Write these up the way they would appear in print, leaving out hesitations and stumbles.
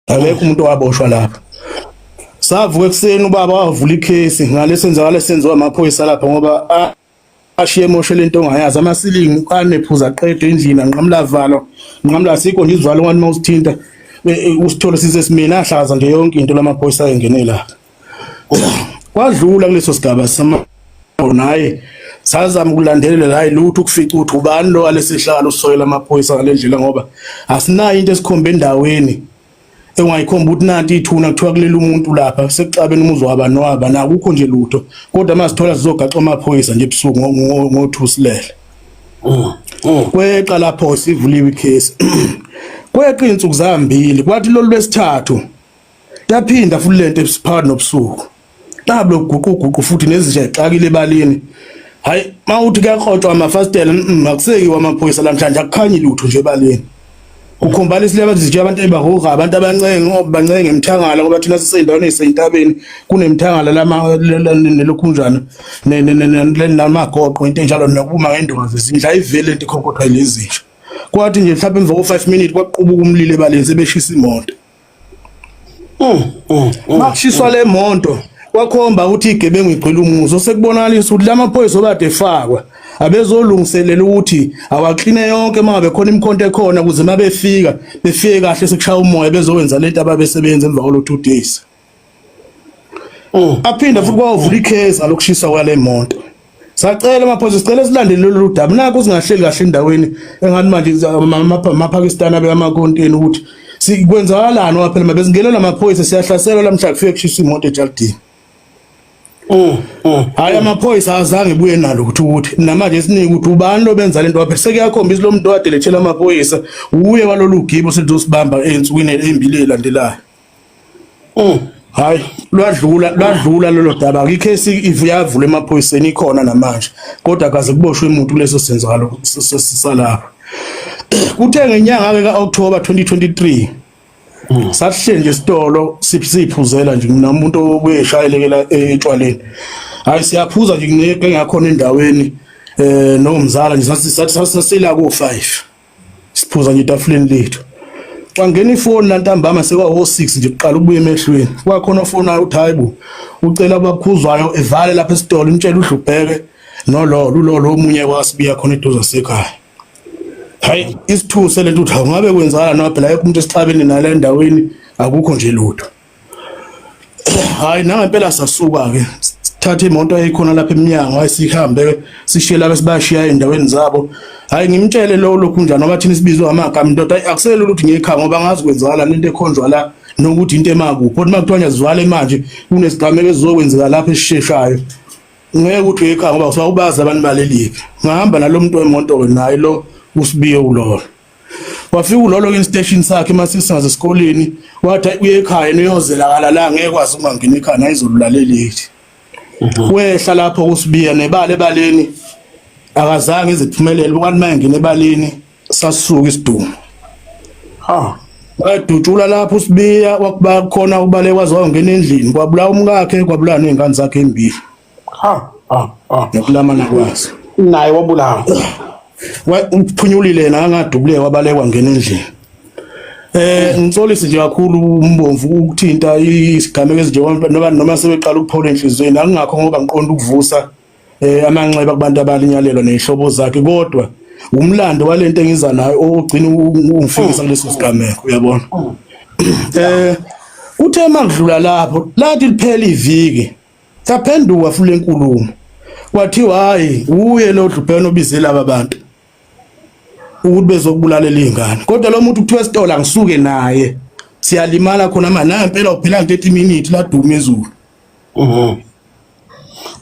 akekho umuntu owaboshwa lapha. Savuka ekuseni ubaba wavula ikhesi ngalesenzakala senziwa amaphoyisa lapha ngoba ashiye moshe lento ongayazi amasilingi anephuza aqede endlini anqamla valo nqamla sikho nje izivalo ngani mawusithinta usithola sisesimina ahlaza nje yonke into lamaphoyisa ayengene la. Kwadlula kuleso sigaba sama naye sazama ukulandelela hayi lutho ukufica ukuthi ubani lo alesihlalo usoyela amaphoyisa ngalendlela ngoba asinayo into esikhombe endaweni engayikhomba ukuthi nanti ithuna kuthiwa kulela umuntu lapha sekuxabene umuzwa waba noaba nakukho nje lutho kodwa masithola sizogaxa amaphoyisa nje ebusuku ngo2 silele. Kweqa lapho sivuliwe ikhesi. Kweqa insuku zambili kwathi lo lwesithathu yaphinda futhi lento esiphakathi nobusuku. Tablo guquguqu futhi nezinja exakile ebalini. Hayi mawuthi kuyakrotshwa amafastela akusekiwa amaphoyisa lamhlanje akukhanyi lutho nje ebalini. Ukhombala isileba nje abantu ebahoga abantu abancenge ngoba bancenge emthangala ngoba thina sisendaweni esentabeni kunemthangala lama nelokhunjana namagoqo into enjalo nokuma ngendonga zezindla ivele into ikhonkotha lezinja. Kwathi nje mhlawumbe emva ko5 minutes kwaqubuka umlilo ebaleni sebeshisa imoto. Makushiswa le moto kwakhomba ukuthi igebengu igcwele umuzo sekubonalisa ukuthi lamaphoyisa obade efakwa abezolungiselela ukuthi awakline yonke mabe khona imkhonto ekhona ukuze mabefika befike kahle sekushaya umoya bezowenza lento ababesebenza emva kwalo 2 days. Aphinda futhi kwavula ikhesi alokushisa kwale moto. Sacela amaphoyisa sicela silandele lolu daba nakho singahleli kahle endaweni engani manje amaPakistan abe amakonteni ukuthi sikwenzakalani waphela mabezingela lamaphoyisa siyahlaselwa lamhla kufike kushisa imoto eJardini. Hayi amaphoyisa azange buye nalo ukuthi namanje siningi ukuthi ubani lo benza lento waphela sekuyakhombisa lo muntu wadelethela amaphoyisa uye walolu gibo selizosibamba ensukwini embili elandelayo. Hayi lwadlula lolo daba ikhesi ivuyavula emaphoyiseni ikhona namanje kodwa akaze kuboshwe umuntu leso senzalo salapha. Kuthe ngenyanga ke kaOctober 2023 sahle nje isitolo siphuzela nje umuntu obuyeshayelekela etshwaleni. Hayi siyaphuza nje ngeke ngakhona endaweni nomzala nje sasila ko5 siphuza nje itafuleni lethu. Kwangena ifoni lantambama sekwa6 nje kuqala ukubuya emehlweni kwakhona ufona uthi hayibo ucela abakhuzwayo evale lapha esitolo intshela uDlubheke lo omunye wasibiya khona eduze sekhaya. Hayi isithuse lento uthi awungabe kwenzala noma phela yekho umuntu esixabene nala endaweni akukho nje lutho. Hayi nangempela sasuka ke sithatha imoto eyikhona lapha eminyango ayisihambe sishiye lapha sibashiya endaweni zabo. Hayi ngimtshele lo lokhunjana ngoba thina sibizwa amagama indoda akusele ukuthi ngekhaya ngoba ngazi kwenzakala lento ekhonjwa la nokuthi into emakuphi kodwa makuthiwa zivale manje kunesigameko esizokwenzeka lapha esisheshayo ngeke ukuthi ekhaya ngoba usawubaza abantu baleliphi ngahamba nalomuntu wemoto naye lo usibiye ulolo wafika ulolo ke station sakhe masisingaze esikoleni wathi uye ekhaya niyozela la ngeke kwazi ukungena ekhaya nayizolulalelithi wehla lapho usibiya nebale ebaleni akazange iziphumelele ukwathi mayengena ebaleni sasuka isidumo wadutshula lapho usibiya wakuba khona ubale kwaziwa ungena endlini kwabula umkakhe kwabula nezingane zakhe embili nokulamana kwazi naye wabulawa uphunyulile nangadubule wabalekwa ngena endlini. Ngitsolisi nje kakhulu umbomvu ukuthinta isigameko ezinje noma sebeqala ukuphola enhlizweni akungakho ngoba ngiqonda ukuvusa amanxeba kubantu abalinyalelwa nezihlobo zakhe kodwa umlando walento engiza nayo ogcina ungifikisa kuleso sigameko uyabona. Uthe makudlula lapho lathi liphela iviki saphenduka futhi lenkulumo kwathiwa hayi uye lo Dlubhene obizela abantu ukuthi bezokubulalela izingane kodwa lo muntu kuthiwa esitolo angisuke naye siyalimala khona manje nampela uphela 30 minutes la duma ezulu.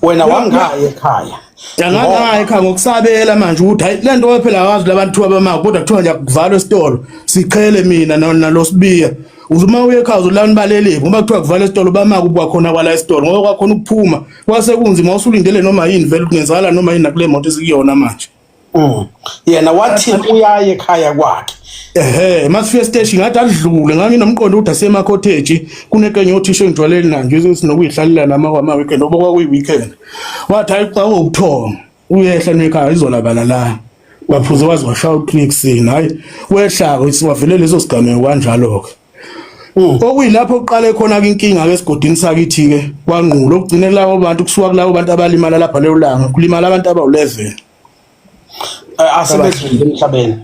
Wena wangaye ekhaya Ngangaya ekhaya ngokusabela manje ukuthi hayi lento waphela akazi labantu abamaka kodwa kuthiwa nje kuvalwe esitolo siqhele mina nalosibiya uzuma uye ekhaya uzolana baleliphi ngoba kuthiwa kuvalwe esitolo bamaka ubwa khona kwala esitolo ngoba kwakhona ukuphuma kwase kunzima usulindele noma yini vele kungenzala noma yini nakule moto esikuyona manje. Yena wathi uyaye ekhaya kwakhe masifika station ngathi adlule nganginomqondo ukuthi asema cottage kunekenye othisho engijwaleni nanje sinokuyihlalela nama weekend oba kwakuyi weekend wathi hayi xa ukuthonga uyehla nekhaya izolabala la waphuza wazi washaya uClicksini hayi wehlaka siwavele leso sigameko kanjalo ke Okuyilapho uqale khona ke inkinga ke esigodini sakithi ke kwanqulo ukugcine labo bantu kusuka kulabo bantu abalimala lapha lelo langa kulimala abantu abawu11 asebedlulile emhlabeni.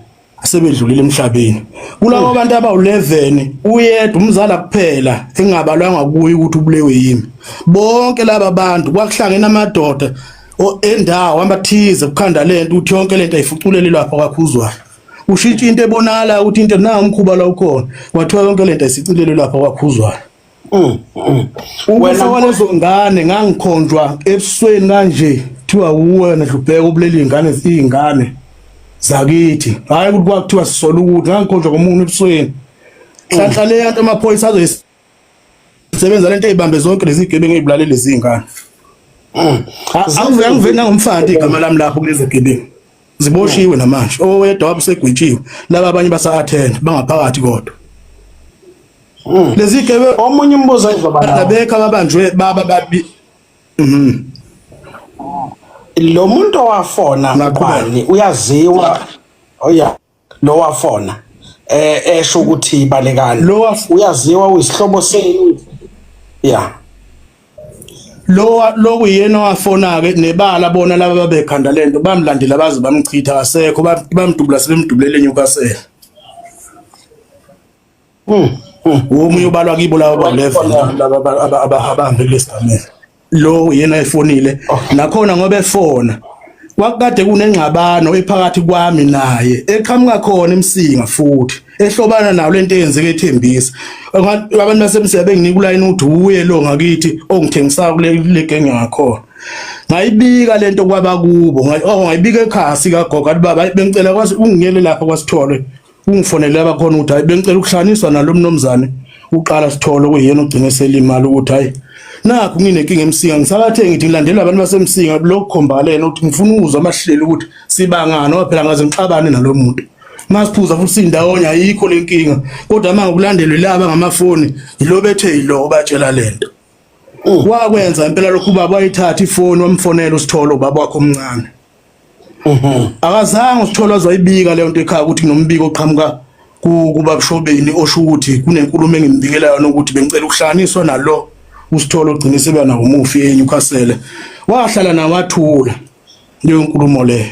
Asebedlulile emhlabeni. Kulabo bantu abawu11 uyedwa umzala kuphela engabalwanga kuyi ukuthi ubulewe yimi. Bonke laba bantu kwakuhlangena amadoda endawo amathize kukhanda lento uthi yonke lento ayifuculele lapha kwakhuzwayo. Ushintsha into ebonakala ukuthi into na umkhuba la ukhona kwathiwa yonke lento ayisicilele lapha kwakhuzwayo. Wena walezo ngane ngangikhonjwa ebusweni kanje kuthiwa uwena Dlubheka ubuleli izingane zakithi hayi ukuthi kwakuthiwa sisola ukuthi ngangikhonjwa komuntu ebusweni. Hlanhla le yanto amaphoyisa azoyisebenza lento ezibambe zonke lezi gebengu ezibulale lezi ngane. Angivena ngomfandi igama lami lapho kulezi gebengu. Ziboshiwe namanje owedwa wabusegwitshiwe laba abanye basa-attend bangaphakathi kodwa. Lezi gebe omunye umbuzo izobala abekho ababanjwe baba babi. Lo muntu owafona ngubani uyaziwa oya lo wafona esho ukuthi ibalekani Lo uyaziwa uyisihlobo senu yeah lo kuyena wafona ke nebala bona laba babekhanda lento bamlandela baze bamchitha kasekho bamdubula sebemdubulele eNewcastle. Omunye ubalwa kibo laba ba11 laba abahambe kulesigamela. Lo yena efonile nakhona ngoba efona kwakade kunengxabano ephakathi kwami naye eqhamuka khona emsinga futhi ehlobana nawo lento eyenzeke eThembisa abantu basemsinga benginika ulayini ukuthi uye lo ngakithi ongithengisayo kule genge ngakhona ngayibika lento kwaba kubo ngayibika ekhasi kagogo baba bengicela kwazi ungiyele lapha kwaSithole ungifonele abakhona ukuthi hayi bengicela ukuhlaniswa nalo mnomzane uqala Sithole kuyena ugcine selimali ukuthi hayi nakho nginenkinga emsinga ngisakathe ngithi ngilandela abantu basemsinga lokukhombakala ukuthi ngifuna ukuzwa amahlelo ukuthi sibangana ngoba phela ngaze ngixabane nalomuntu masiphuza futhi indawonye ayikho lenkinga kodwa manje ukulandelwe laba ngamafoni yilo bethe yilo batshela lento wakwenza impela lokhu baba wayithatha ifoni wamfonela uSithole ubaba wakhe omncane akazange uSithole azwayibika leyo nto ekhaya ukuthi kunombiko oqhamuka kuba kushobeni osho ukuthi kunenkulumo engimbikelayo nokuthi bengicela ukuhlaniswa nalo uSithole ogcina sebana umufi eNewcastle wahlala nawathula leyo nkulumo leyo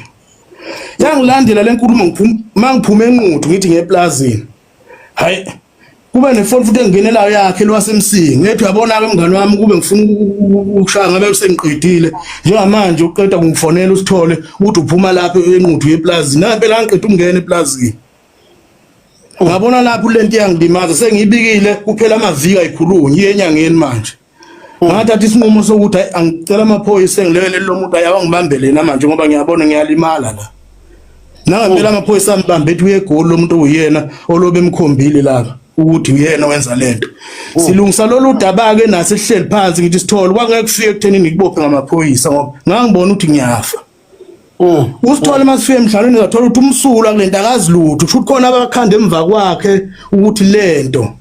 yangilandela lenkulumo mangiphume enquthu ngithi ngeplazini hayi kube nefoni futhi engingenelayo yakhe lwasemsingi ngethi uyabona ke mngani wami kube ngifuna ukushaya ngabe usengiqedile njengamanje uqeda kungifonela uSithole ukuthi uphuma lapha enquthu yeplazini nampela ngiqeda ukungena eplazini ngabona lapho lento yangilimaza sengiyibikile kuphela amaviki ayikhulunyi enyangeni manje ngathatha isinqumo sokuthi angicela amaphoyisa engilele lo muntu ayawangibambele manje ngoba ngiyabona ngiyalimala la nangempela amaphoyisa ambambe ethi uyegoli lo muntu uyena olobe emkhombile lapha ukuthi uyena wenza lento silungisa lolu daba ke nase sihleli phansi ngithi Sithole kwangeke kufike ekutheni ngikubophe ngamaphoyisa ngoba ngangibona ukuthi ngiyafa. USithole masifike emhlalweni uzathola ukuthi umsula kulento akazilutho futhi khona abakhanda emva kwakhe ukuthi lento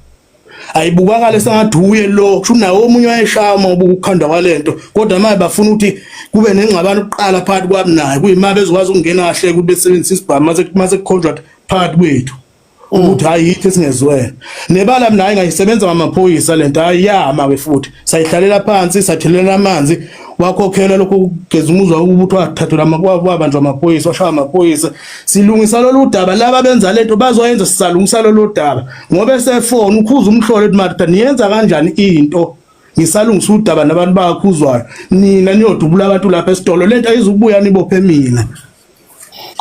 ayibukakale sengathi uye lo kusho nawo omunye wayeshama ubukhanda kwalento kodwa manje bafuna ukuthi kube nengxabano uqala phakathi kwami naye kuyima bezokwazi ukungena kahle ukuthi besebenzise isibhamu mase kucontract phakathi kwethu ukuthi hayi yithi singezwena nebala mina ngayisebenza ngamaphoyisa lento ayiyama ke futhi sayihlalela phansi sathelela amanzi wakhokhela lokho kugeza umuzwa ukuthi wathathula kwabanjwa amaphoyisa washaya amaphoyisa silungisa lolu daba laba benza lento bazoyenza sisalungisa lolu daba ngoba esefona ukhuza umhlolo ethi Martha niyenza kanjani into ngisalungisa udaba nabantu bakhuzwayo nina niyodubula abantu lapha eSithole lento ayizubuya nibophe mina.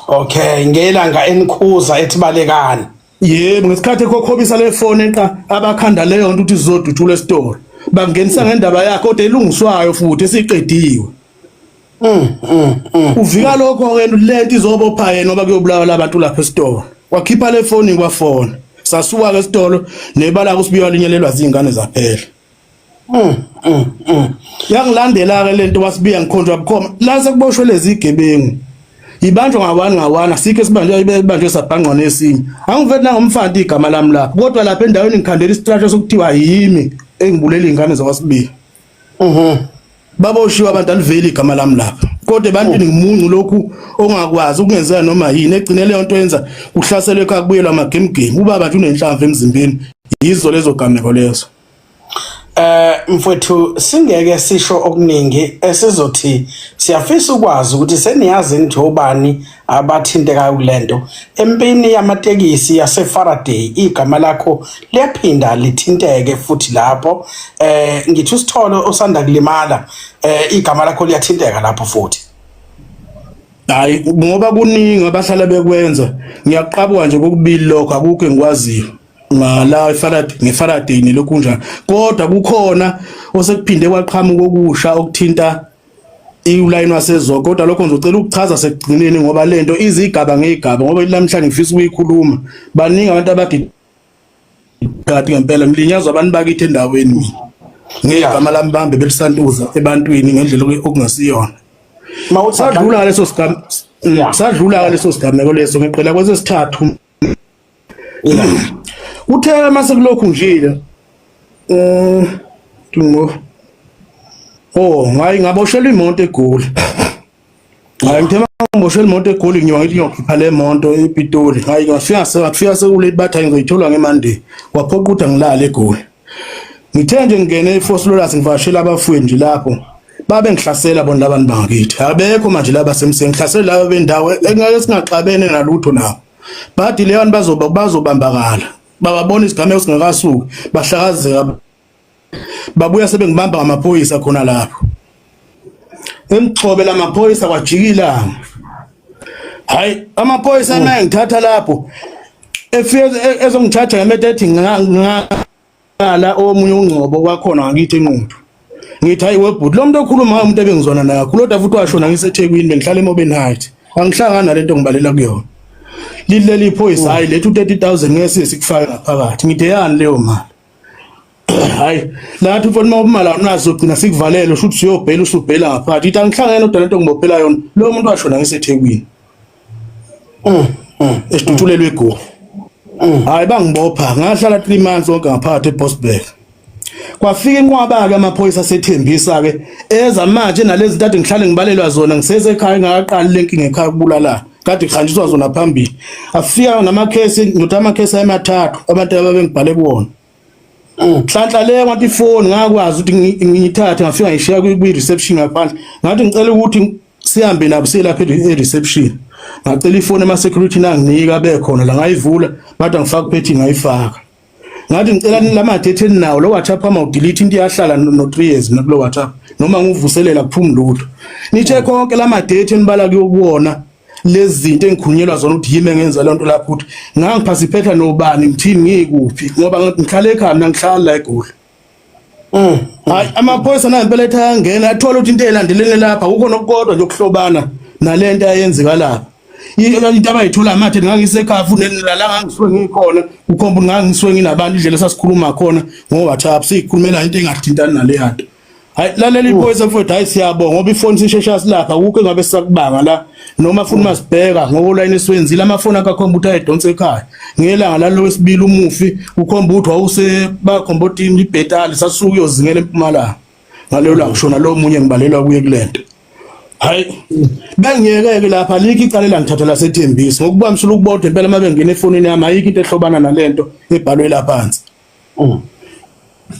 Okay ngelanga enikhuza ethi balekani yebo ngesikhathi ekokhobisa le phone enqa abakhanda leyo nto ukuthi sizoduthula eSithole bangenisa ngendaba yakhe kodwa elungiswayo futhi esiqediwe. Uvika lokho ke lento izobopha yena ngoba kuyobulawa labantu lapha eSithole wakhipha le phone kwafona sasuka ke eSithole nebala kusibiwa linyelelwa izingane zaphela. Yangilandela ke lento wasibiya ngikhonjwa bukhoma la sekuboshwe lezi igebengu ibanjwa ngawana sikhe sibanjwe sabhangqa nesinye angiveti nangomfandi igama lami lapho kodwa lapha endaweni ngikhandela istructure sokuthiwa yimi engibulela izingane zakwasibiya baboshiwa abantu aliveli igama lami lapha kodwa ebantwini ngimuncu lokhu ongakwazi ukungenzeka noma yini egcine leyo nto yenza kuhlaselwe ekhaya kubuyelwa amagame ubaba nje unenhlamvu emzimbeni yizo lezo gameko lezo. Mfowethu singeke sisho okuningi esizothi siyafisa ukwazi ukuthi seniyazi nje obani abathinteka kulento empini yamatekisi yase Faraday igama lakho liyaphinda lithinteke futhi lapho ngithi usitholo osanda kulimala igama lakho liyathinteka lapho futhi. Hayi ngoba kuningi abahlala bekwenza ngiyaqabwa nje kokubili lokho akukho engikwaziyo ngala ngeFaraday nelokhu njalo kodwa kukhona osekuphinde kwaqhamuka okusha okuthinta iuline wasezoko kodwa lokho ngizocela ukuchaza sekugcineni ngoba lento izigaba ngegaba ngoba namhlanje ngifisa ukuyikhuluma baningi abantu abadi kanti ngempela ngilinyazwa abantu bakithi endaweni ngegama lami bambe belisantuza ebantwini ngendlela okungasiyona. Sadlula ngaleso sigaba sadlula ngaleso sigameko leso ngiqela kwesesithathu uthe mase kulokhu njile tungo ngayi ngaboshela imoto eGoli ngayi ngithe ngiboshela imoto eGoli ngiyoba ngithi ngiyokhipha le moto ePitoli ngayi ngafika sekuleti bathi ngizoyithola ngeMonday waphoqa ukuthi ngilale eGoli ngithe nje ngene eForce Lawrence ngivashela abafundi nje lapho babe ngihlasela bona labantu bangakithi abekho manje laba semseng ngihlasela laba bendawo engeke singaxabene nalutho nawo bathi le bantu bazobambakala bababona isigameko singakasuki bahlakazeka babuya sebengibamba ngamaphoyisa khona lapho engixobela amaphoyisa kwajikila hayi amaphoyisa naye ngithatha lapho efike ezongithatha ngemethe ethi ngala omunye ungcobo kwakhona ngakithi enquthu ngithi hayi webhuti lo muntu okhuluma umuntu ebengizona naye kodwa futhi washona ngiseThekwini bengihlala eMoben Heights angihlangana nalento ngibalela kuyona lileli phoyisa hayi lethu 30,000 ngeke sikufake ngaphakathi ngithe yani leyo mali hayi lathi ufuna umali unazo gcina sikuvalele ushuthi uyobhela usubhela ngaphakathi ithi angihlangene kodwa lento ngibophela yona lo muntu washona ngiseThekwini esitutulelwe eGoli hayi bangibopha ngahlala 3 months onke ngaphakathi eBosberg kwafika inqwaba ke amaphoyisa asethembisa ke eza manje nalezi zintathu ngihlale ngibalelwa zona ngisese ekhaya ngaqali lenkinga ekhaya kubulala kade khanjiswa zona phambili afika namakhesi ngithi amakhesi amathathu abantu ababengibhale kuwona hlanhla le ngathi ifone ngakwazi ukuthi ngiyithathe ngafika ngishiya kwi reception ngaphandle ngathi ngicela ukuthi sihambe nabo silapha e-reception ngacela ifone ama security nanginika bekhona la ngayivula bathi ngifaka kuphethi ngayifaka ngathi ngicela lama date eninawo lo WhatsApp ama udelete into yahlala no 3 years nakulo WhatsApp noma ngivuselela kuphuma lutho nithe konke lama date enibala kuwona lezi zinto engikhunyelwa zona ukuthi yimi engenza lento lapho ukuthi ngangiphasiphetha nobani ngithini ngikuphi ngoba ngihlale ekhaya mina ngihlala la eGoli hayi amaphoyisa nampela ethi ayangena athola ukuthi into elandelene lapha akukho nokukodwa nje ukuhlobana nalento ayenzeka lapha into abayithola amathe ngangisekhaya futhi la ngangisuke ngikhona ukhomba ngangisuke nginabantu indlela sasikhuluma khona ngo WhatsApp sikhulumela into engathintani nale yanto hayi lalela iphoyisa futhi hayi siyabonga ngoba ifoni sishesha silapha akukho engabe sakubanga la noma futhi masibheka ngoba line esiwenzile amafoni akakhomba ukuthi ayidonse ekhaya ngelanga lalo wesibili umufi ukhomba ukuthi wawuse bakhomba ukuthi ibhetali sasuke uyozingela eMpumalanga ngalo la kushona lo munye ngibalelwa kuye kulento hayi bengiyeke lapha likho icalela ngithatha la sethembisi ngokubambisela ukubodwa impela mabengena efonini yami ayikho into ehlobana nalento ebhalwe lapha phansi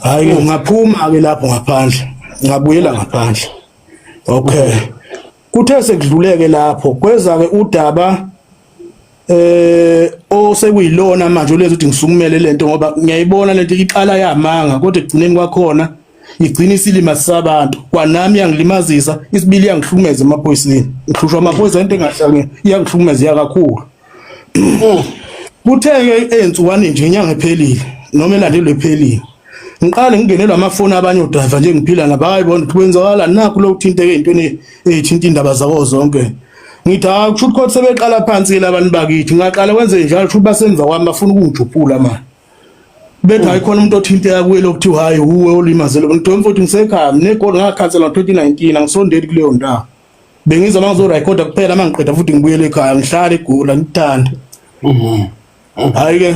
hayi ngaphuma ke lapho ngaphandle ngabuyela ngaphandle okay kuthe sekudluleke lapho kweza ke udaba osekuyilona manje lezi ukuthi ngisukumele lento ngoba ngiyayibona lento iqala yamanga kodwa egcineni kwakhona igcina isilima sabantu kwanami yangilimazisa isibili yangihlukumeza emaphoyiseni ngihlushwa amaphoyisa into engahlanga yangihlukumeza kakhulu kutheke ensukwani nje inyanga ephelile noma elandelwe ephelile ngiqale ngingenelwa amafoni abanye odriver nje ngiphila nabo ayibona ukuthi kwenzakala nakho lo kuthinteke intweni ezithinta indaba zabo zonke ngithi akusho ukuthi sebeqala phansi labantu bakithi ngaqala wenze njalo ukuthi basemva kwami bafuna ukungijuphula manje bethi ayikhona umuntu othinteka kuye lokuthiwa hayi uwe olimazelo ngithola futhi ngisekhaya negoli ngakhansela ngo2019 angisondeli kuleyo ndawo bengiza mangizo record kuphela mangiqeda futhi ngibuyele ekhaya ngihlala eGoli ngithanda hayi ke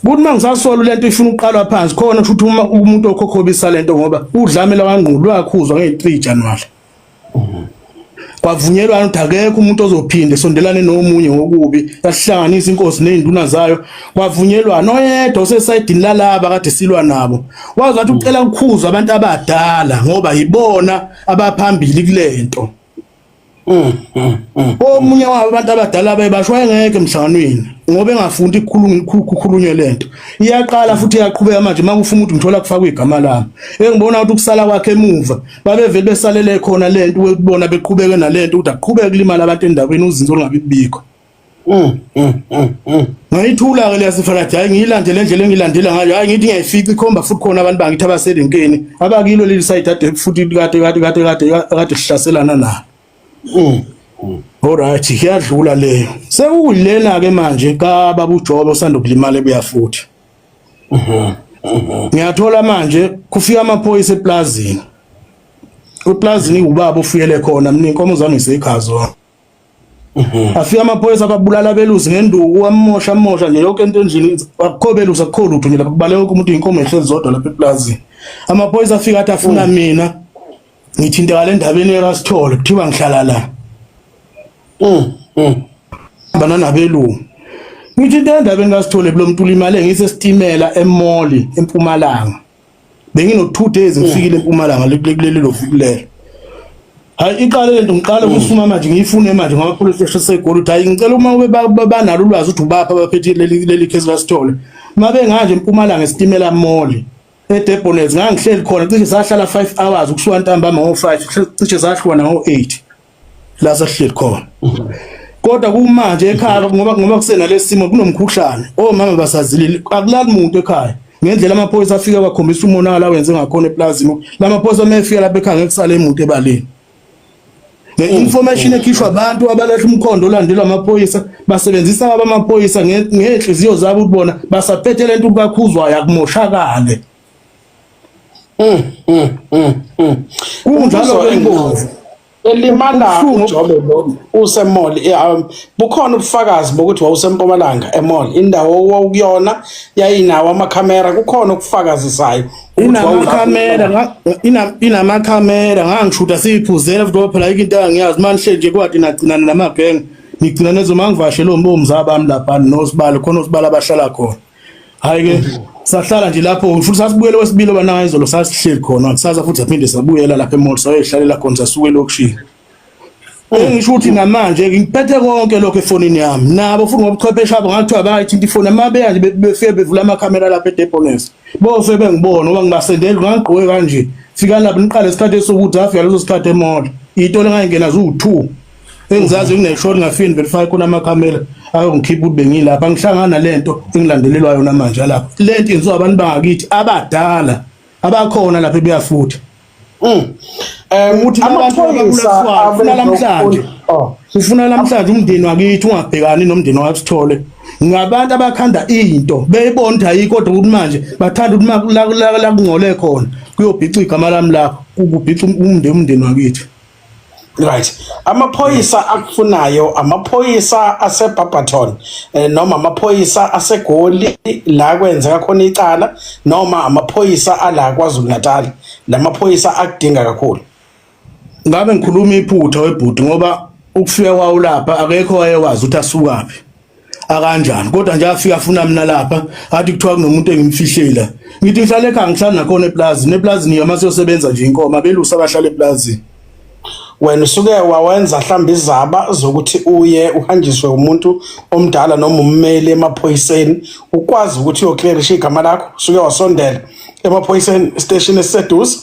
buthi mangisasola lento ifuna uqalwa phansi khona ukuthi umuntu okhokhobisa lento ngoba udlamela kangqulu wakhuzwa nge3 January kwavunyelwana ukuthi akekho umuntu ozophinde sondelane nomunye ngokubi yasihlanganisa inkosi nezinduna zayo kwavunyelwana oyedwa osesayidini lalaba kade silwa nabo wazi wathi ucela ukukhuza abantu abadala ngoba yibona abaphambili kulento omunye wabo abantu abadala bayibasho engeke emhlanganweni ngoba engafundi ukukhulunywe lento iyaqala futhi iyaqhubeka manje makufuna ukuthi ngithola kufakwa igama lami engibona ukuthi ukusala kwakhe emuva babevele besalele khona lento ukubona beqhubeke nalento ukuthi aqhubeke kulimala abantu endaweni uzinzo lingabi bikho ngayithula ke leyasifana hayi ngiyilandele endlela engilandela ngayo hayi ngithi ngiyayifica ikhomba futhi khona abantu bangithi abasedenkeni abakilo leli side ade futhi kade sihlaselana nabo alright iyadlula leyo sekuyilena ke manje ka baba uJobe osanda kulimala ebuya futhi ngiyathola manje kufika amaphoyisa eplazini uplazini ubaba ufuyele khona mina inkomo zami ngisekhazo afika amaphoyisa akabulala abelusi ngenduku wamosha nje yonke into endlini akukho belusi akukho lutho nje lapha kubale wonke umuntu inkomo ehlezi zodwa lapha eplazini amaphoyisa afika athi afuna mina ngithinteka le ndabeni eRasithole kuthiwa ngihlala la bana nabelungu ngithinteka endabeni kaSithole bulomuntu ulimale ngisestimela eMoli eMpumalanga bengino 2 days ngifikile eMpumalanga kuleli lovukulelo hayi iqale lento ngiqala ukusuma manje ngiyifune manje ngoba police station segoli uthi hayi ngicela uma ube banalo ulwazi ukuthi ubapha abaphethe leli case kaSithole mabe nganje eMpumalanga estimela eMoli eDebonets ngangihleli khona cishe sahlala 5 hours ukusuka ntambama ngo5 cishe sahlwana ngo8 la sahleli khona kodwa kumanje ekhaya ngoba kusena lesimo kunomkhuhlane omama basazilile akulali umuntu ekhaya ngendlela amaphoyisa afika bakhombisa umonakala wenze ngakhona eplazini lamaphoyisa mefika lapha ekhaya ngekusala emuntu ebaleni nge-information ekhishwa abantu abalahla umkhondo olandelwa amaphoyisa basebenzisa abamaphoyisa ngenhliziyo zabo ukubona basaphethe lento kakhuzwayo akumoshakale kunjalo engozi elimala uJobe lo usemoli bukhona ubufakazi bokuthi wawusempumalanga emoli indawo wawukuyona yayinawo amakhamera kukhona ukufakazisayo inamakhamera ngangishuta siyiphuzela futhi phela into engiyazi manje nje kwathi nagcinana namabhenge ngigcina nezo mangivashe lo mbomza bami lapha nosibalo khona osibala abahlala khona hayi ke sahlala nje lapho futhi sasibuyele wesibili bana izolo sasihleli khona kusasa futhi aphinde sabuyela lapha eMall sayehlalela khona sasuke lokushini ngisho ukuthi namanje ngiphethe konke lokho efonini yami nabo futhi ngobuchwepheshe abo ngathiwa bayithinta ifoni mabeya nje befike bevula amakhamera lapha eDebonets bofe bengibona ngoba ngibasendele ngagqoke kanje fika lapho niqale isikhathi esokuthi afika leso sikhathi eMall itolo ngayingena zu2 engizazi ngineshort ngafini verify khona amakhamera ayongikhipha ukuthi bengilapha ngihlangana lento engilandelelwa yona manje lapha lento yenziwa abantu bangakithi abadala abakhona lapha ebuya futhi ukuthi amaphoyisa afuna namhlanje ufuna namhlanje umndeni wakithi ungabhekani nomndeni waSithole ngabantu abakhanda into beyibona ukuthi ayikho kodwa ukuthi manje bathanda ukuthi la kungcole khona kuyobhica igama lami lapho ukubhica umndeni wakithi. Right. Amaphoyisa akufunayo amaphoyisa aseBarberton noma amaphoyisa aseGoli la kwenzeka khona icala noma amaphoyisa ala kwaZulu Natal lamaphoyisa akudinga kakhulu. Ngabe ngikhuluma iphutha webhuti ngoba ukufika kwawo lapha akekho wayewazi ukuthi asukaphi akanjani kodwa nje afika afuna mina lapha athi kuthiwa kunomuntu engimfihlela ngithi ngihlala ekhaya ngihlala nakhona eplazini yamasiyosebenza nje inkomo abelusa abahlala eplazini. Wena usuke wawenza mhlawumbe izaba zokuthi uye uhanjiswe umuntu omdala noma ummeli emaphoyiseni ukwazi ukuthi uyoclearisha igama lakho usuke wasondela emaphoyiseni station esiseduze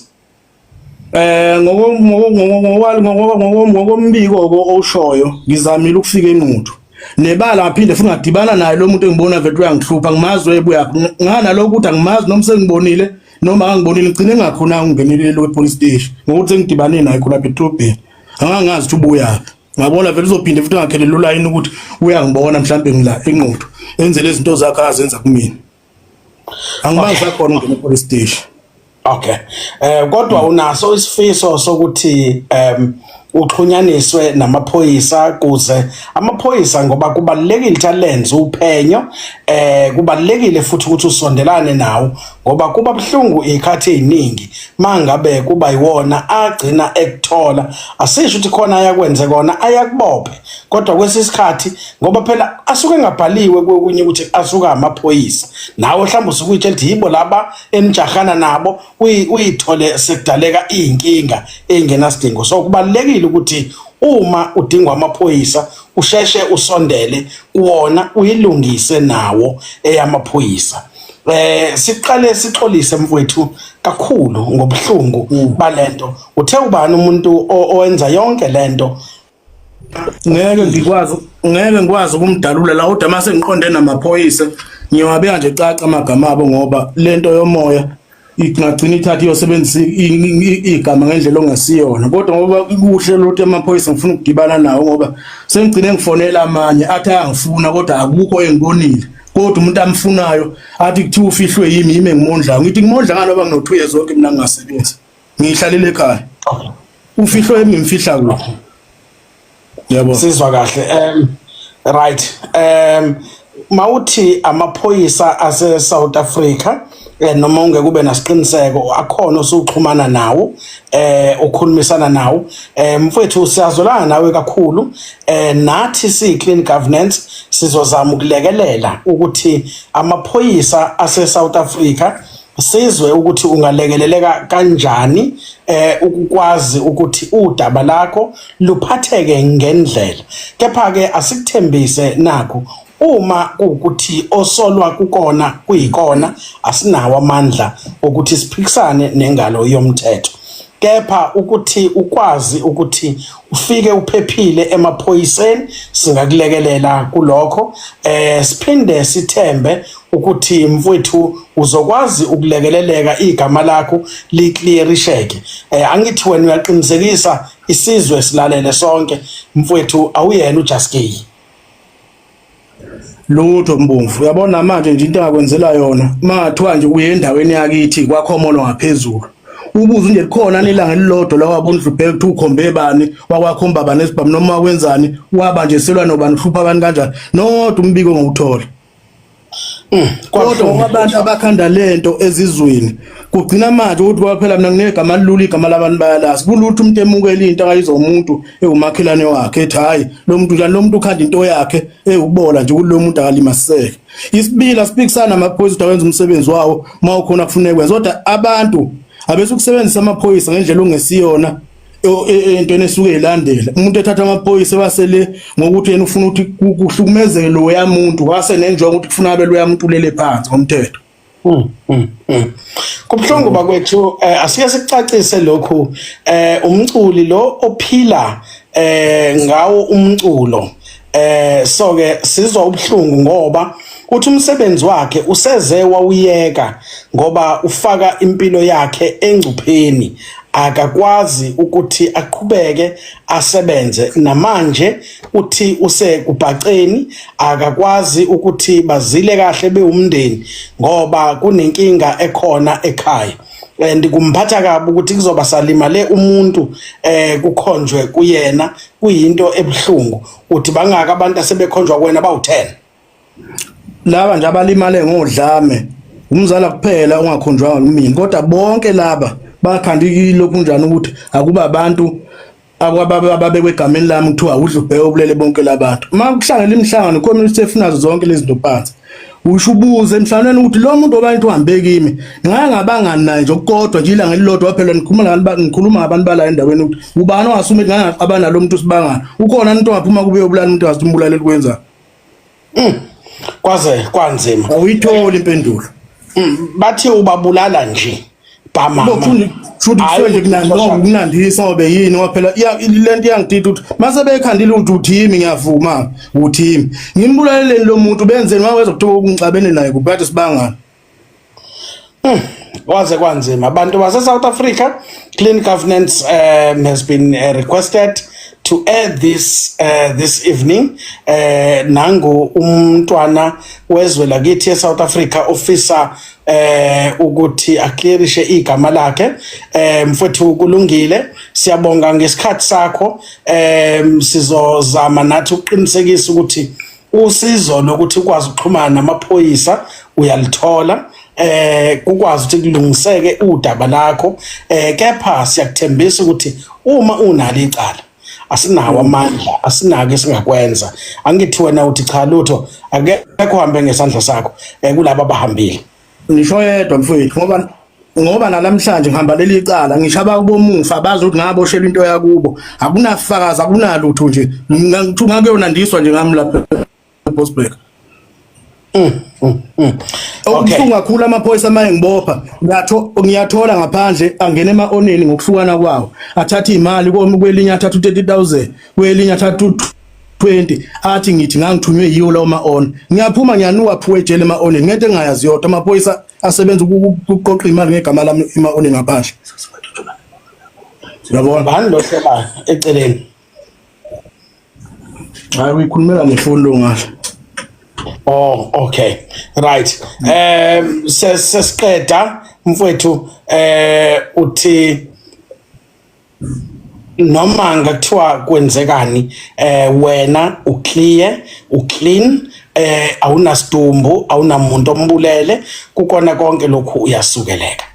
ngokombiko oshoyo ngizamile ukufika eNquthu nebala ngaphinde futhi ngadibana naye lo muntu engibona vele uyangihlupha ngimazi ebuya ngana lokho ukuthi angimazi noma sengibonile noma angibonile ngicine ngakhona ungenelele lo police station ngokuthi ngidibane naye khona ePetrobel angangazi ukuthi ubuya ngabona vele uzophinde futhi ngakhelele ulayini ukuthi uyangibona mhlambe ngila eNquthu enze lezi zinto zakhe azenza kumina angibazi khona ungena epolice station. Okay kodwa unaso isifiso sokuthi uxhunyaniswe namaphoyisa kuze amaphoyisa ngoba kubalekile ukuthi alenze uphenyo kubalekile futhi ukuthi usondelane nawo ngoba kuba buhlungu ikhathi eziningi mangabe kuba yiwona agcina ekuthola asisho ukuthi khona ayakwenze kona ayakubophe kodwa kwesisikhathi ngoba phela asuke engabhaliwe kokunye ukuthi asuka amaphoyisa nawe mhlawumbe usukuyitshela ukuthi yibo laba enijahana nabo uyithole sekudaleka inkinga engenasidingo so kubalekile ukuthi uma udingwa amaphoyisa usheshe usondele uwona uyilungise nawo eyamaphoyisa siqale sixolise mfowethu kakhulu ngobuhlungu balento uthe ubani umuntu owenza yonke lento ngeke ngikwazi ukumdalula la kodwa mase ngiqonde namaphoyisa ngiyawabeka nje caca amagama abo ngoba lento yomoya ingagcina ithatha iyosebenzisa igama ngendlela ongasiyona kodwa ngoba kuhle lothi amaphoyisa ngifuna ukudibana nawo ngoba sengigcine ngifonela amanye athi ayangifuna kodwa akukho engibonile kodwa umuntu amfunayo athi kuthi ufihlwe yimi engimondla ngithi ngimondla ngalo ngoba ngino 2 years zonke mina ngingasebenzi ngihlalele ekhaya ufihlwe yimi ngimfihla kulo yabo sizwa kahle right mawuthi amaphoyisa ase South Africa noma ungeke kube nasiqiniseko akhona osuxhumana nawo ukhulumisana nawo mfowethu siyazolana nawe kakhulu nathi si-clean governance sizozama ukulekelela ukuthi amaphoyisa ase South Africa sizwe ukuthi ungalekeleleka kanjani ukukwazi ukuthi udaba lakho luphatheke ngendlela kepha ke asikuthembise nakho uma ukuthi osolwa kukona kuyikona asinawo amandla ukuthi siphikisane nengalo yomthetho kepha ukuthi ukwazi ukuthi ufike uphephile emaphoyiseni singakulekelela kulokho siphinde sithembe ukuthi mfowethu uzokwazi ukulekeleleka igama lakho liclearisheke angithi wena uyaqinisekisa isizwe silalele sonke mfowethu awuyena uJaskey lutho mbomvu uyabona manje nje into engakwenzela yona mathiwa nje uye endaweni yakithi kwakhomolo ngaphezulu ubuza nje likhona nelanga elilodwa la wabona uhluphe ukuthi ukhombe bani wakwakhomba bani esibhamu noma wenzani waba nje selwa nobani uhlupha abantu kanjani nodwa umbiko ngokuthola kodwa abantu abakhanda lento ezizweni kugcina manje ukuthi kwaphela mina nginegama lilula igama labantu bayalazi kulutho umuntu emukela into akayizomuntu ewumakhelane wakhe ethi hayi lo muntu ukhanda into yakhe ewubola nje kulo muntu akalimaseke isibila siphikisana namaphoyisa wenza umsebenzi wawo mawukhona kufuneka kwenza kodwa abantu abese ukusebenzisa amaphoyisa ngendlela ongesiyona entweni esuke ilandela umuntu ethatha amaphoyisa wasele ngokuthi yena ufuna ukuthi kuhlukumezeke lo yamuntu wase nenjongo ukuthi kufuna abe lo yamuntu ulele phansi ngomthetho kubhlungu bakwethu asike sicacise lokhu umculi lo ophila ngawo umculo so ke sizwa ubhlungu ngoba uthi umsebenzi wakhe useze wawuyeka ngoba ufaka impilo yakhe engcupheni akakwazi ukuthi aqhubeke asebenze namanje uthi usekubhaceni akakwazi ukuthi bazile kahle beumndeni ngoba kunenkinga ekhona ekhaya ndikumphatha kabi ukuthi kuzoba salimale umuntu kukhonjwe kuyena kuyinto ebuhlungu uthi bangaka abantu asebekhonjwa kuwena bawu10 laba nje abalimale ngodlame umzala kuphela ungakhonjwanga ngumini kodwa bonke laba bakhandiki lokhu njani ukuthi akuba abantu ababekwe egameni lami kuthiwa udla ubheke obulele bonke labantu uma kuhlangana imihlangano community efunazo zonke lezi zinto phansi usho ubuze emhlanganweni ukuthi lo muntu obantu uhambe kimi ngangabangani naye nje kodwa nje ilanga elilodwa phela ngikhuluma ngabantu bala endaweni ukuthi ubani ongasume ngangaqabana nalo muntu sibangana ukhona umuntu ongaphuma kube ubulala umuntu azimbulaleli kwenza kwaze kwanzima awuyitholi impendulo bathi ubabulala nje bamama futhi kufanele kunandisa ngobe yini ngoba phela lento iyangidida ukuthi mase bekhandile ukuthi uthimi ngiyavuma uthimi ngimbulaleleni lo muntu benzeni maweza kuthiwa ungixabene naye kubathi sibangana waze kwanzima abantu base South Africa clean governance has been requested to air this evening nangu umntwana wezwe lakithi eSouth Africa officer ukuthi aclearishe igama lakhe mfowethu kulungile siyabonga ngesikhathi sakho sizozama nathi ukuqinisekisa ukuthi usizo lokuthi ukwazi ukuxhumana namaphoyisa uyalithola kukwazi ukuthi kulungiseke udaba lakho kepha siyakuthembisa ukuthi uma unalo icala asinawo amandla asinake singakwenza angithi wena uthi cha lutho akekho uhambe ngesandla sakho kulabo abahambile ngisho yedwa mfowethu ngoba nalamhlanje ngihamba leli icala ngisho abakubomufa bazi ukuthi ngaboshela into yakubo akunafakazi akunalutho nje ngakuyonandiswa nje ngami lapha eBosberg. Okubuhlungu kakhulu amaphoyisa amaye ngibopha ngiyathola ngaphandle angena ema-oneni ngokuhlukana kwawo athatha imali kwelinye athatha u30,000 kwelinye athatha 20 athi ngithi ngangithunywe yiyo lawo ma-on ngiyaphuma ngiyanuka phuwe ejele ema-oneni ngento engayazi yodwa amaphoyisa asebenza ukuqoqa imali ngegama lami ema-oneni ngaphandle. Siyabona bani lo sebayo eceleni hayi uyikhulumela ngefoni lo ngahle. Oh, okay. Right. Sesiqeda mfowethu uthi noma ngathiwa kwenzekani wena uclean awunasidumbu awunamuntu ombulele kukona konke lokhu uyasukeleka.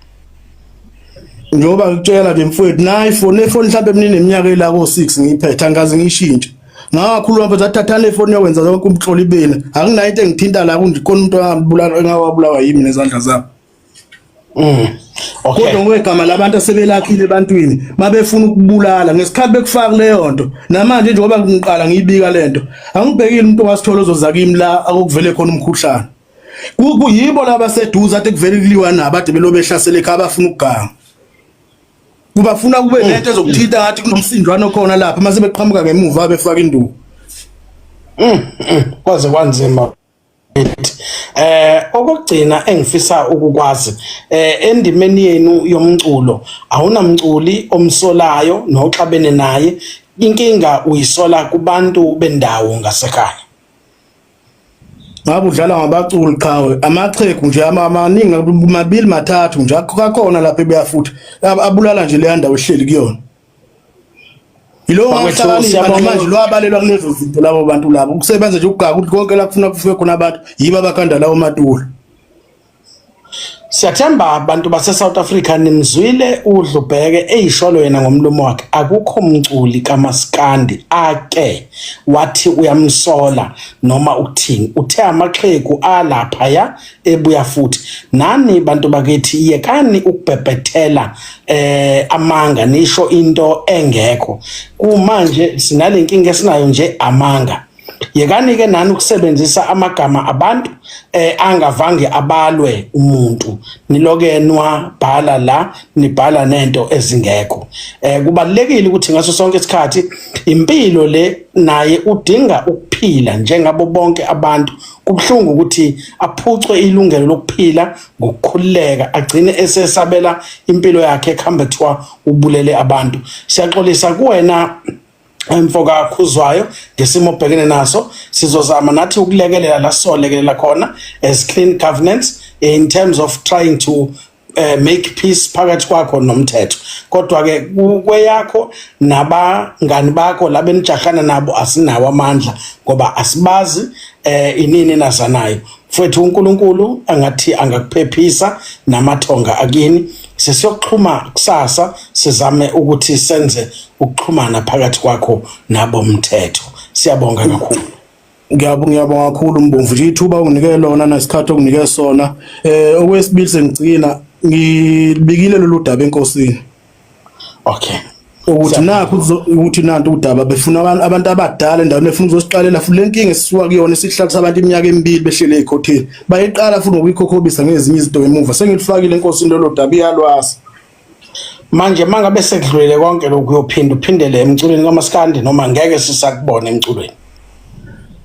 Njoba ngitshela nje mfowethu nayi ifoni mhlawumbe emnini eminyaka ela ko6 ngiyiphethe angazi ngiyishintshe. Ngakhuluma mfethu athathana ifoni yokwenza zonke umhlolo ibene anginayo into engithinta la kundikhona umuntu engawabulawa yimi nezandla zabo. Okay. Kodwa ngegama labantu asebelakhile ebantwini mabefuna ukubulala ngesikhathi bekufaka leyo nto namanje njengoba ngiqala ngiyibika lento angibhekile umuntu owasithola ozoza kimi la akuvele khona umkhuhlane kuyibo laba seduza athi kuvele kuliwa nabo ade belobe behlasele ekhaya bafuna ukuganga kubafuna kube lento ezokuthinta ngathi kunomsindwana okhona lapha mase beqhamuka ngemuva befaka induku kwaze kwanzima okugcina engifisa ukukwazi endimeni yenu yomculo awunamculi omsolayo noxabene naye inkinga uyisola kubantu bendawo ngasekhaya ngabe udlala ngabaculi qhawe amachegu nje amaningi mabili mathathu nje akakhona lapha ebuyafuthi abulala nje le ndawo ehleli kuyona yilo ngahlala manje lo abalelwa kulezo zinto labo bantu labo ukusebenza nje ukugaka ukuthi konke la kufuna kufike khona abantu yiba bakhanda lawo matulo. Siyathemba abantu base South Africa nimzwile uDlubheke eyisholo yena ngomlomo wakhe akukho umculi kaMaskandi ake wathi uyamsola noma ukuthini uthe amaxhegu alapha ya ebuya futhi nani bantu bakithi yekani ukubhebhethela amanga nisho into engekho kumanje sinalenkinga esinayo nje amanga yekani ke nani ukusebenzisa amagama abantu angavange abalwe umuntu nilokenwa bhala la nibhala nento ezingekho kubalekile ukuthi ngaso sonke isikhathi impilo le naye udinga ukuphila njengabo bonke abantu kubhlungu ukuthi aphucwe ilungelo lokuphila ngokukhuleka agcine esesabela impilo yakhe ekhambe thiwa ubulele abantu siyaxolisa kuwena mfoka khuzwayo ngesimo obhekene naso sizozama nathi ukulekelela la solekelela khona as clean governance in terms of trying to make peace phakathi kwakho nomthetho kodwa ke kweyakho nabangani bakho labenijahana nabo asinawo amandla ngoba asibazi inini nazanayo futhi uNkulunkulu angathi angakuphephisa namathonga akini sesiyoxhuma kusasa sizame ukuthi senze ukuxhumana phakathi kwakho nabo umthetho siyabonga kakhulu. Ngiyabonga kakhulu Mbomvu nje ithuba unginike lona nesikhathi okunike sona okwesibili sengigcina ngibikile lolu daba enkosini. Okay. Ukuthi nakho ukuthi nanto udaba befuna abantu abadala endaweni efuna uzosiqalela futhi lenkinga esisuka kuyona esihlalisa abantu iminyaka emibili behlele ekhotheni bayiqala futhi ngokuyikhokhobisa ngezinye izinto ngemuva sengilifakile enkosini lolu daba iyalwazi manje mangabe sekudlulile konke lokhu uyophinda uphindele emculweni kaMaskandi noma ngeke sisakubona emculweni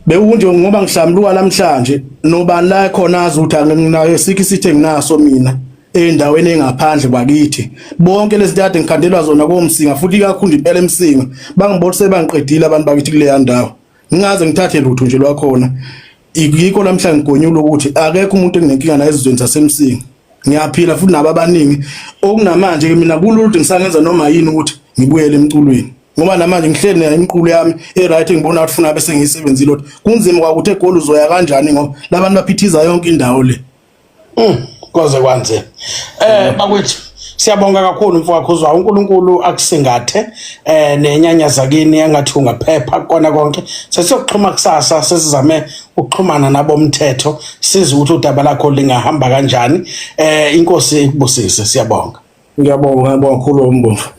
bekunje ngoba ngihlamluka namhlanje nobani la khona azi ukuthi anginayo sikhi sithe nginaso mina endaweni engaphandle kwakithi bonke lezi zinto ngikhandelwa zona komsinga futhi kakhulu impela emsinga bangibona sebangiqedile abantu bakithi kule yandawo ngingaze ngithathe lutho nje lwakhona yikho namhlanje ngigonyula ukuthi akekho umuntu enginenkinga naye ezizweni zasemsinga ngiyaphila futhi nabo abaningi okunamanje ke mina kulula ukuthi ngisangenza noma yini ukuthi ngibuyele emculweni ngoba namanje ngihleli nayo imqulo yami eright ngibona ukuthi funa bese ngiyisebenzile ukuthi kunzima kwakuthi egoli uzoya kanjani ngoba labantu baphithiza yonke indawo le koze kwanze bakwethu siyabonga kakhulu mfowethu uzwa uNkulunkulu akusingathe nenyanya zakini engathi ungaphepha kona konke sesiyokuxhuma kusasa sesizame ukuxhumana nabomthetho siza ukuthi udaba lakho lingahamba kanjani inkosi ikubusise siyabonga ngiyabonga kakhulu uMbongo.